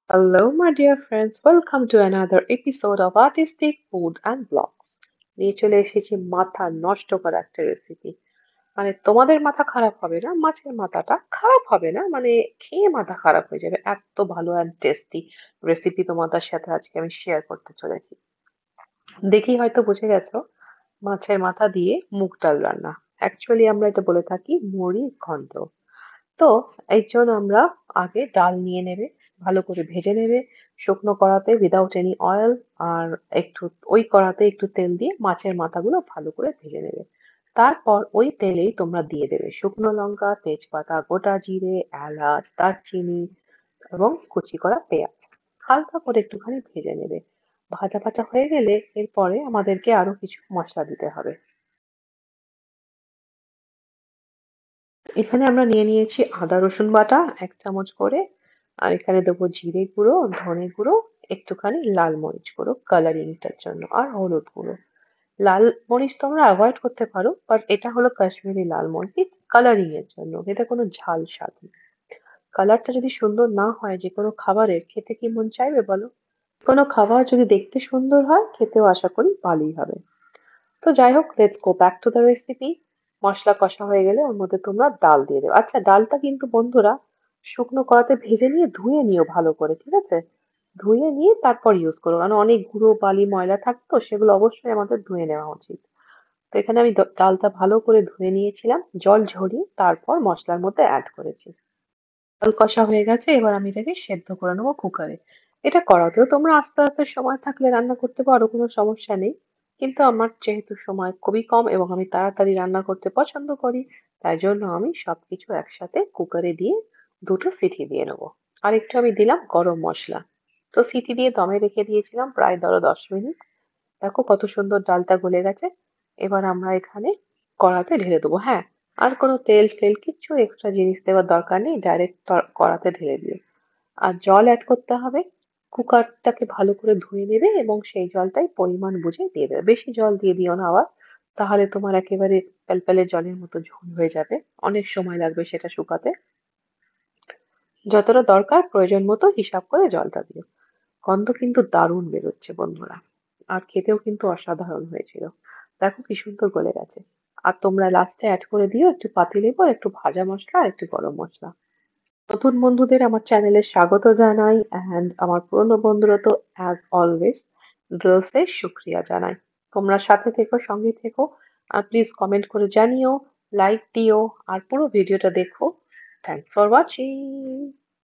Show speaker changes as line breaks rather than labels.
Hello, my dear friends. Welcome to another episode of Artistic Food and Vlogs. নিয়ে চলে এসেছি মাথা নষ্ট করা একটা রেসিপি। মানে তোমাদের মাথা খারাপ হবে না, মাছের মাথাটা খারাপ হবে না, মানে খেয়ে মাথা খারাপ হয়ে যাবে। এত ভালো অ্যান্ড টেস্টি রেসিপি তোমাদের সাথে আজকে আমি শেয়ার করতে চলেছি। দেখেই হয়তো বুঝে গেছো, মাছের মাথা দিয়ে মুগ ডাল রান্না। অ্যাকচুয়ালি আমরা এটা বলে থাকি মুড়ির ঘন্ট। তো এর জন্য আমরা আগে ডাল নিয়ে নেবে, ভালো করে ভেজে নেবে শুকনো কড়াতে উইদাউট এনি অয়েল। আর একটু ওই কড়াতে একটু তেল দিয়ে মাছের মাথাগুলো ভালো করে ভেজে নেবে। তারপর ওই তেলেই তোমরা দিয়ে দেবে শুকনো লঙ্কা, তেজপাতা, গোটা জিরে, এলাচ, দারচিনি এবং কুচি করা পেঁয়াজ। হালকা করে একটুখানি ভেজে নেবে। ভাজা ভাজা হয়ে গেলে এরপরে আমাদেরকে আরো কিছু মশলা দিতে হবে। এখানে আমরা নিয়ে নিয়েছি আদা রসুন বাটা ১ চামচ করে। আর এখানে দেবো জিরে গুঁড়ো, ধনে গুঁড়ো, একটুখানি লাল মরিচ গুঁড়ো কালারিং টার জন্য আর হলুদ গুঁড়ো। লাল মরিচ তোমরা এভয়েড করতে পারো, বাট এটা হলো কাশ্মীরি লাল মরিচ কালারিং এর জন্য। এটা কোনো ঝাল স্বাদ না। কালারটা যদি সুন্দর না হয় যেকোনো খাবারের, খেতে কি মন চাইবে বলো? কোনো খাবার যদি দেখতে সুন্দর হয় খেতেও আশা করি ভালোই হবে। তো যাই হোক, let's go back to the recipe. মসলা কষা হয়ে গেলে ওর মধ্যে তোমরা ডাল দিয়ে দেবে। আচ্ছা, ডালটা কিন্তু বন্ধুরা শুকনো কড়াতে ভেজে নিয়ে ধুয়ে নিও ভালো করে, ঠিক আছে? ধুয়ে নিয়ে তারপর ইউজ করো, কারণ অনেক গুঁড়ো বালি ময়লা থাকতো, সেগুলো অবশ্যই আমাদের ধুয়ে নেওয়া উচিত। তো এখানে আমি ডালটা ভালো করে ধুয়ে নিয়েছিলাম, জল ঝরিয়ে তারপর মশলার মধ্যে অ্যাড করেছি। ডাল কষা হয়ে গেছে, এবার আমি এটাকে সেদ্ধ করে নেবো কুকারে। এটা করাতেও তোমরা আস্তে আস্তে সময় থাকলে রান্না করতে পারো, কোনো সমস্যা নেই। কিন্তু আমার যেহেতু সময় খুবই কম এবং আমি তাড়াতাড়ি রান্না করতে পছন্দ করি, তাই জন্য আমি সবকিছু একসাথে কুকারে দিয়ে দুটো সিটি দিয়ে নেবো। আর একটু আমি দিলাম গরম মশলা। তো সিটি দিয়ে দমে রেখে দিয়েছিলাম প্রায় ধরো 10 মিনিট। দেখো কত সুন্দর ডালটা গলে গেছে। এবার আমরা এখানে কড়াতে ঢেলে দেবো। হ্যাঁ, আর কোনো তেল ফেল কিচ্ছু এক্সট্রা জিনিস দেওয়ার দরকার নেই, ডাইরেক্ট কড়াতে ঢেলে দিও। আর জল অ্যাড করতে হবে। কুকারটাকে ভালো করে ধুয়ে নেবে এবং সেই জলটাই পরিমাণ বুঝে দিয়ে দেবে। বেশি জল দিয়ে দিও না আবার, তাহলে তোমার একেবারে প্যালপ্যালে জলের মতো ঝোল হয়ে যাবে। অনেক সময় লাগবে সেটা শুকাতে। যতটা দরকার প্রয়োজন মতো হিসাব করে জলটা দিও। গন্ধ কিন্তু দারুণ বেরোচ্ছে বন্ধুরা। আর খেতেও কিন্তু অসাধারণ হয়েছিল। দেখো কি সুন্দর গলে গেছে। আর তোমরা লাস্টে অ্যাড করে দিও একটু পাতিলেবু আর একটু ভাজা মসলা আর একটু গরম মসলা। নতুন বন্ধুদের আমার চ্যানেলে স্বাগত জানাই, অ্যান্ড আমার পুরনো বন্ধুরা তো অ্যাজ অলওয়েজ ড্রিলসে শুক্রিয়া জানাই। তোমরা সাথে থেকো, সঙ্গে থেকো। আর প্লিজ কমেন্ট করে জানিও, লাইক দিও আর পুরো ভিডিওটা দেখো। Thanks for watching.